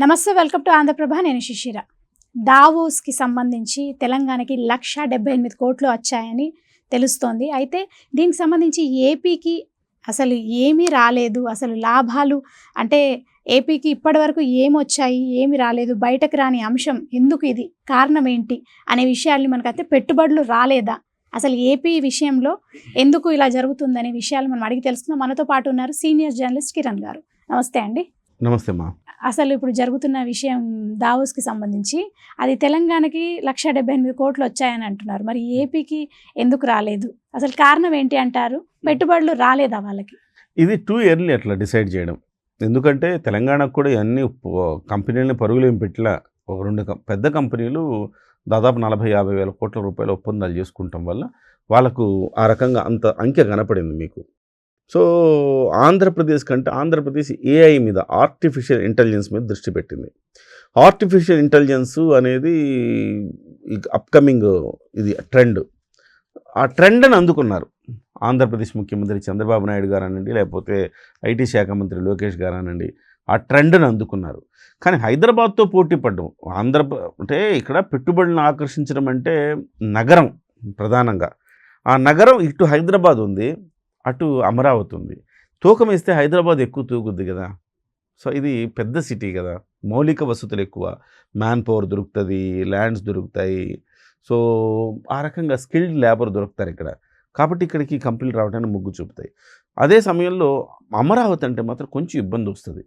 నమస్తే, welcome to Andhraprabha. నేను శిశిర. దావోస్కి సంబంధించి తెలంగాణకి 1,78 కోట్లు వచ్చాయని తెలుస్తోంది. అయితే దీనికి సంబంధించి ఏపీకి అసలు ఏమీ రాలేదు. అసలు లాభాలు అంటే ఏపీకి ఇప్పటివరకు ఏమొచ్చాయి, ఏమి రాలేదు, బయటకు రాని అంశం ఎందుకు, ఇది కారణం ఏంటి అనే విషయాల్ని మనకైతే పెట్టుబడులు రాలేదా, అసలు ఏపీ విషయంలో ఎందుకు ఇలా జరుగుతుందనే విషయాలు మనం అడిగి తెలుసుకుందాం. మనతో పాటు ఉన్నారు సీనియర్ జర్నలిస్ట్ కిరణ్ గారు. నమస్తే అండి. నమస్తే మా. అసలు ఇప్పుడు జరుగుతున్న విషయం దావోస్కి సంబంధించి అది తెలంగాణకి 1,78 కోట్లు వచ్చాయని అంటున్నారు. మరి ఏపీకి ఎందుకు రాలేదు, అసలు కారణం ఏంటి అంటారు? పెట్టుబడులు రాలేదా వాళ్ళకి? ఇది టూ ఇయర్లీ అట్లా డిసైడ్ చేయడం. ఎందుకంటే తెలంగాణకు కూడా అన్ని కంపెనీలని పరుగులు ఏం పెట్టిలా. ఒక రెండు పెద్ద కంపెనీలు దాదాపు 40-50 వేల కోట్ల రూపాయల ఒప్పందాలు చేసుకుంటాం వల్ల వాళ్ళకు ఆ రకంగా అంత అంకె కనపడింది మీకు. సో ఆంధ్రప్రదేశ్ కంటే ఆంధ్రప్రదేశ్ ఏఐ మీద, ఆర్టిఫిషియల్ ఇంటెలిజెన్స్ మీద దృష్టి పెట్టింది. ఆర్టిఫిషియల్ ఇంటెలిజెన్స్ అనేది అప్కమింగ్ ఇది ట్రెండ్. ఆ ట్రెండ్ని అందుకున్నారు ఆంధ్రప్రదేశ్ ముఖ్యమంత్రి చంద్రబాబు నాయుడు గారు అనండి, లేకపోతే ఐటీ శాఖ మంత్రి లోకేష్ గారు అనండి, ఆ ట్రెండ్ని అందుకున్నారు. కానీ హైదరాబాద్తో పోటీ పడ్డం, అంటే ఇక్కడ పెట్టుబడులను ఆకర్షించడం అంటే నగరం ప్రధానంగా. ఆ నగరం ఇటు హైదరాబాద్ ఉంది, అటు అమరావతి ఉంది. తూకం వేస్తే హైదరాబాద్ ఎక్కువ తూగుద్ది కదా. సో ఇది పెద్ద సిటీ కదా, మౌలిక వసతులు ఎక్కువ, మ్యాన్ పవర్ దొరుకుతుంది, ల్యాండ్స్ దొరుకుతాయి. సో ఆ రకంగా స్కిల్డ్ లేబర్ దొరుకుతారు ఇక్కడ. కాబట్టి ఇక్కడికి కంపెనీలు రావడానికి మొగ్గు చూపుతాయి. అదే సమయంలో అమరావతి అంటే మాత్రం కొంచెం ఇబ్బంది వస్తుంది.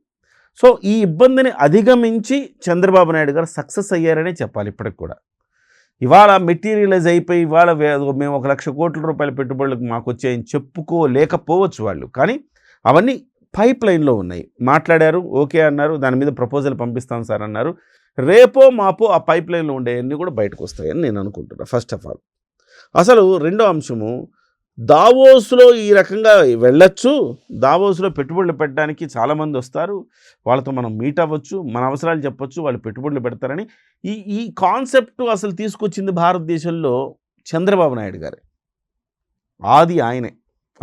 సో ఈ ఇబ్బందిని అధిగమించి చంద్రబాబు నాయుడు గారు సక్సెస్ అయ్యారనే చెప్పాలి. ఇప్పటికి కూడా ఇవాళ మెటీరియలైజ్ అయిపోయి ఇవాళ మేము 1,00,000 కోట్ల రూపాయల పెట్టుబడులకు మాకు వచ్చాయని చెప్పుకోలేకపోవచ్చు వాళ్ళు. కానీ అవన్నీ పైప్ లైన్లో ఉన్నాయి. మాట్లాడారు, ఓకే అన్నారు, దాని మీద ప్రపోజల్ పంపిస్తాను సార్ అన్నారు. రేపో మాపో ఆ పైప్ లైన్లో ఉండేవన్నీ కూడా బయటకు వస్తాయని నేను అనుకుంటున్నాను. ఫస్ట్ ఆఫ్ ఆల్ అసలు రెండో అంశము, దావోస్లో ఈ రకంగా వెళ్ళొచ్చు, దావోస్లో పెట్టుబడులు పెట్టడానికి చాలామంది వస్తారు, వాళ్ళతో మనం మీట్ అవ్వచ్చు, మన అవసరాలు చెప్పొచ్చు, వాళ్ళు పెట్టుబడులు పెడతారని ఈ కాన్సెప్ట్ అసలు తీసుకొచ్చింది భారతదేశంలో చంద్రబాబు నాయుడు గారే. ఆయనే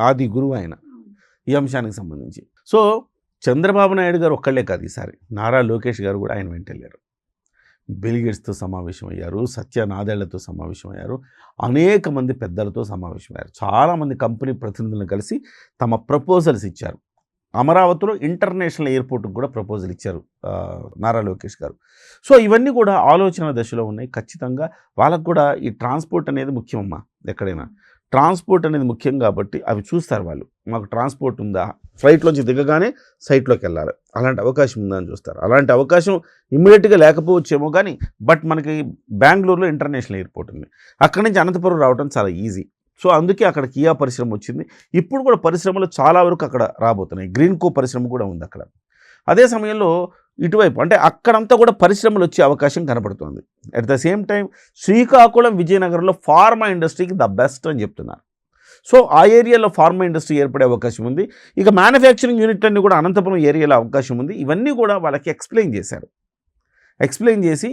ఆది గురువు ఆయన ఈ అంశానికి సంబంధించి. సో చంద్రబాబు నాయుడు గారు ఒక్కళ్ళే కాదు, ఈసారి నారా లోకేష్ గారు కూడా ఆయన వెంట వెళ్ళారు. బిల్ గేట్స్తో సమావేశమయ్యారు, సత్య నాదెళ్లతో సమావేశమయ్యారు, అనేక మంది పెద్దలతో సమావేశమయ్యారు, చాలామంది కంపెనీ ప్రతినిధులను కలిసి తమ ప్రపోజల్స్ ఇచ్చారు. అమరావతిలో ఇంటర్నేషనల్ ఎయిర్పోర్ట్కి కూడా ప్రపోజల్ ఇచ్చారు నారా లోకేష్ గారు. సో ఇవన్నీ కూడా ఆలోచన దశలో ఉన్నాయి. ఖచ్చితంగా వాళ్ళకు కూడా ఈ ట్రాన్స్పోర్ట్ అనేది ముఖ్యమమ్మా. ఎక్కడైనా ట్రాన్స్పోర్ట్ అనేది ముఖ్యం కాబట్టి అవి చూస్తారు వాళ్ళు. మాకు ట్రాన్స్పోర్ట్ ఉందా, ఫ్లైట్లోంచి దిగగానే సైట్లోకి వెళ్ళాలి, అలాంటి అవకాశం ఉందా అని చూస్తారు. అలాంటి అవకాశం ఇమ్మీడియట్గా లేకపోవచ్చేమో, కానీ బట్ మనకి బెంగళూరులో ఇంటర్నేషనల్ ఎయిర్పోర్ట్ ఉంది, అక్కడి నుంచి అనంతపురం రావడం చాలా ఈజీ. సో అందుకే అక్కడ కియా పరిశ్రమ వచ్చింది. ఇప్పుడు కూడా పరిశ్రమలు చాలా వరకు అక్కడ రాబోతున్నాయి. గ్రీన్కో పరిశ్రమ కూడా ఉంది అక్కడ. అదే సమయంలో ఇటువైపు అంటే అక్కడంతా కూడా పరిశ్రమలు వచ్చే అవకాశం కనపడుతుంది. At the same time Srikakulam, విజయనగరంలో ఫార్మా ఇండస్ట్రీకి ద బెస్ట్ అని చెప్తున్నారు. సో ఆ ఏరియాలో ఫార్మా ఇండస్ట్రీ ఏర్పడే అవకాశం ఉంది. ఇక మ్యానుఫ్యాక్చరింగ్ యూనిట్లన్నీ కూడా అనంతపురం ఏరియాలో అవకాశం ఉంది. ఇవన్నీ కూడా వాళ్ళకి ఎక్స్ప్లెయిన్ చేశారు. ఎక్స్ప్లెయిన్ చేసి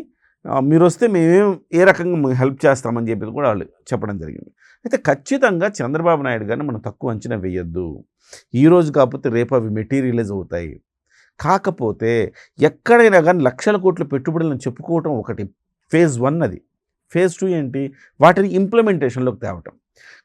మీరు వస్తే మేమేం ఏ రకంగా హెల్ప్ చేస్తామని చెప్పి కూడా వాళ్ళు చెప్పడం జరిగింది. అయితే ఖచ్చితంగా చంద్రబాబు నాయుడు గారిని మనం తక్కువ అంచనా వేయొద్దు. ఈరోజు కాకపోతే రేపు అవి మెటీరియలైజ్ అవుతాయి. కాకపోతే ఎక్కడైనా కానీ 1,00,000 కోట్ల పెట్టుబడులను చెప్పుకోవటం ఒకటి, ఫేజ్ 1 అది. ఫేజ్ 2 ఏంటి, వాటిని ఇంప్లిమెంటేషన్లోకి తేవటం.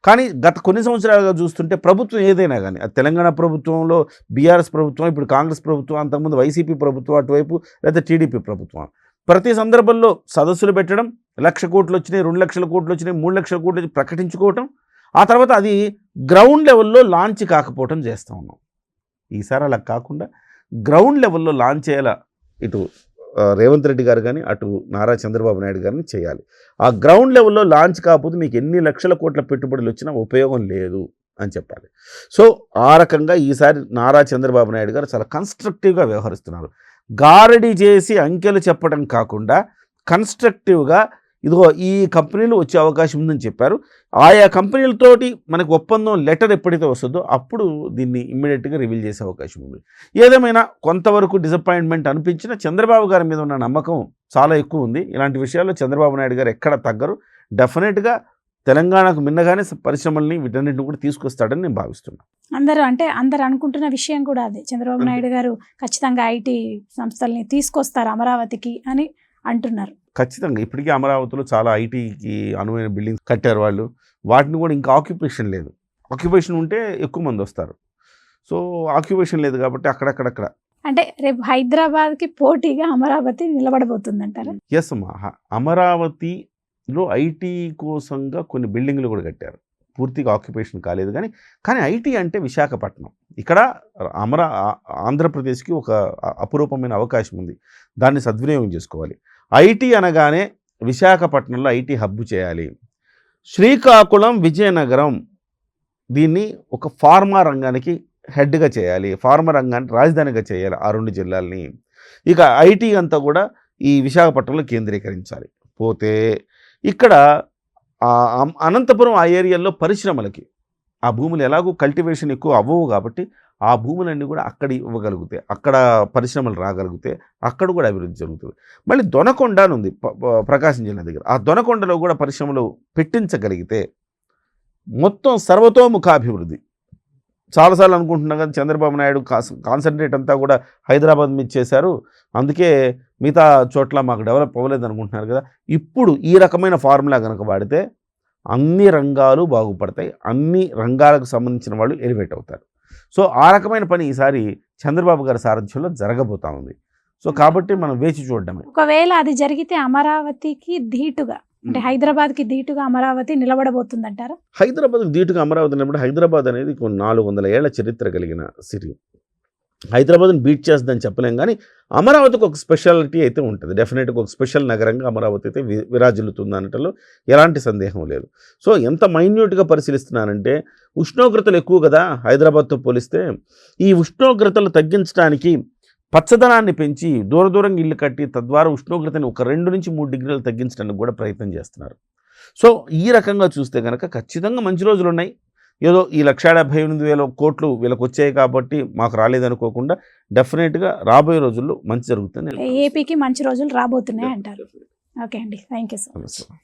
కానీ గత కొన్ని సంవత్సరాలుగా చూస్తుంటే ప్రభుత్వం ఏదైనా కానీ, అది తెలంగాణ ప్రభుత్వంలో బీఆర్ఎస్ ప్రభుత్వం, ఇప్పుడు కాంగ్రెస్ ప్రభుత్వం, అంతకుముందు వైసీపీ ప్రభుత్వం అటువైపు, లేదా టీడీపీ ప్రభుత్వం, ప్రతి సందర్భంలో సదస్సులు పెట్టడం, 1,00,000 కోట్లు వచ్చినాయి, 2,00,000 కోట్లు వచ్చినాయి, 3,00,000 కోట్లు ప్రకటించుకోవటం, ఆ తర్వాత అది గ్రౌండ్ లెవెల్లో లాంచ్ కాకపోవటం చేస్తూ ఉన్నాం. ఈసారి అలా కాకుండా గ్రౌండ్ లెవెల్లో లాంచ్ చేయాలా, ఇటు రేవంత్ రెడ్డి గారు కానీ అటు నారా చంద్రబాబు నాయుడు గారిని చేయాలి. ఆ గ్రౌండ్ లెవెల్లో లాంచ్ కాకపోతే మీకు ఎన్ని లక్షల కోట్ల పెట్టుబడులు వచ్చినా ఉపయోగం లేదు అని చెప్పాలి. సో ఆ రకంగా ఈసారి నారా చంద్రబాబు నాయుడు గారు చాలా కన్స్ట్రక్టివ్గా వ్యవహరిస్తున్నారు. గారడీ చేసి అంకెలు చెప్పడం కాకుండా కన్స్ట్రక్టివ్గా ఇదిగో ఈ కంపెనీలు వచ్చే అవకాశం ఉందని చెప్పారు. ఆయా కంపెనీలతోటి మనకు ఒప్పందం లెటర్ ఎప్పుడైతే వస్తుందో అప్పుడు దీన్ని ఇమ్మీడియట్గా రివీల్ చేసే అవకాశం ఉంది. ఏదేమైనా కొంతవరకు డిసప్పాయింట్మెంట్ అనిపించినా చంద్రబాబు గారి మీద ఉన్న నమ్మకం చాలా ఎక్కువ ఉంది. ఇలాంటి విషయాల్లో చంద్రబాబు నాయుడు గారు ఎక్కడ తగ్గరు. డెఫినెట్గా తెలంగాణకు మిన్నగానే పరిశ్రమల్ని వీటన్నిటిని కూడా తీసుకొస్తాడని నేను భావిస్తున్నాను. అందరూ అనుకుంటున్న విషయం కూడా అదే. చంద్రబాబు నాయుడు గారు ఖచ్చితంగా ఐటీ సంస్థల్ని తీసుకొస్తారు అమరావతికి అని అంటున్నారు. ఖచ్చితంగా ఇప్పటికీ అమరావతిలో చాలా ఐటీకి అనువైన బిల్డింగ్స్ కట్టారు వాళ్ళు. వాటిని కూడా ఇంకా ఆక్యుపేషన్ లేదు. ఆక్యుపేషన్ ఉంటే ఎక్కువ మంది వస్తారు. సో ఆక్యుపేషన్ లేదు కాబట్టి అక్కడక్కడక్కడ అంటే రేపు హైదరాబాద్కి పోటీగా అమరావతి నిలబడబోతుందంటారా? ఎస్ అమ్మా. అమరావతిలో ఐటీ కోసంగా కొన్ని బిల్డింగ్లు కూడా కట్టారు. పూర్తిగా ఆక్యుపేషన్ కాలేదు కానీ ఐటీ అంటే విశాఖపట్నం. ఇక్కడ ఆంధ్రప్రదేశ్కి ఒక అపురూపమైన అవకాశం ఉంది. దాన్ని సద్వినియోగం చేసుకోవాలి. ఐటీ అనగానే విశాఖపట్నంలో ఐటీ హబ్బు చేయాలి. శ్రీకాకుళం, విజయనగరం దీన్ని ఒక ఫార్మా రంగానికి హెడ్గా చేయాలి. ఫార్మా రంగాన్ని రాజధానిగా చేయాలి ఆ 2 జిల్లాల్ని. ఇక ఐటీ అంతా కూడా ఈ విశాఖపట్నంలో కేంద్రీకరించాలి. పోతే ఇక్కడ అనంతపురం ఆ ఏరియాలో పరిశ్రమలకి ఆ భూములు ఎలాగో కల్టివేషన్ ఎక్కువ అవ్వవు కాబట్టి ఆ భూములన్నీ కూడా అక్కడ ఇవ్వగలిగితే, అక్కడ పరిశ్రమలు రాగలిగితే అక్కడ కూడా అభివృద్ధి జరుగుతుంది. మళ్ళీ దొనకొండ అని ఉంది ప్రకాశం జిల్లా దగ్గర. ఆ దొనకొండలో కూడా పరిశ్రమలు పెట్టించగలిగితే మొత్తం సర్వతోముఖాభివృద్ధి. చాలాసార్లు అనుకుంటున్నాం కదా చంద్రబాబు నాయుడు కాన్సన్ట్రేట్ అంతా కూడా హైదరాబాద్ మీద చేశారు, అందుకే మిగతా చోట్ల మాకు డెవలప్ అవ్వలేదు అనుకుంటున్నారు కదా. ఇప్పుడు ఈ రకమైన ఫార్ములా కనుక వాడితే అన్ని రంగాలు బాగుపడతాయి. అన్ని రంగాలకు సంబంధించిన వాళ్ళు ఎలివేట్ అవుతారు. సో ఆ రకమైన పని ఈసారి చంద్రబాబు గారి సారథ్యంలో జరగబోతా ఉంది. సో కాబట్టి మనం వేచి చూడడమే. ఒకవేళ అది జరిగితే అమరావతికి ధీటుగా, అంటే హైదరాబాద్కి ధీటుగా అమరావతి నిలబడబోతుందంటారా? హైదరాబాద్కి ధీటుగా అమరావతి నిలబడి, హైదరాబాద్ అనేది 400 ఏళ్ల చరిత్ర కలిగిన సిటీ. హైదరాబాద్ని బీట్ చేస్తుందని చెప్పలేం కానీ అమరావతికి ఒక స్పెషాలిటీ అయితే ఉంటుంది. డెఫినెట్గా ఒక స్పెషల్ నగరంగా అమరావతి అయితే విరాజిల్లుతుంది అనటంలో ఎలాంటి సందేహం లేదు. సో ఎంత మైన్యూట్గా పరిశీలిస్తున్నానంటే ఉష్ణోగ్రతలు ఎక్కువ కదా హైదరాబాద్తో పోలిస్తే. ఈ ఉష్ణోగ్రతలు తగ్గించడానికి పచ్చదనాన్ని పెంచి దూరంగా ఇల్లు కట్టి తద్వారా ఉష్ణోగ్రతని ఒక 2 నుంచి 3 డిగ్రీలు తగ్గించడానికి కూడా ప్రయత్నం చేస్తున్నారు. సో ఈ రకంగా చూస్తే కనుక ఖచ్చితంగా మంచి రోజులు ఉన్నాయి. ఏదో ఈ 1,78,000 కోట్లు వీళ్ళకి వచ్చాయి కాబట్టి మాకు రాలేదనుకోకుండా డెఫినెట్గా రాబోయే రోజుల్లో మంచి జరుగుతుంది. ఏపీకి మంచి రోజులు రాబోతున్నాయి అంటారు. ఓకే అండి, థ్యాంక్ యూ సో మచ్.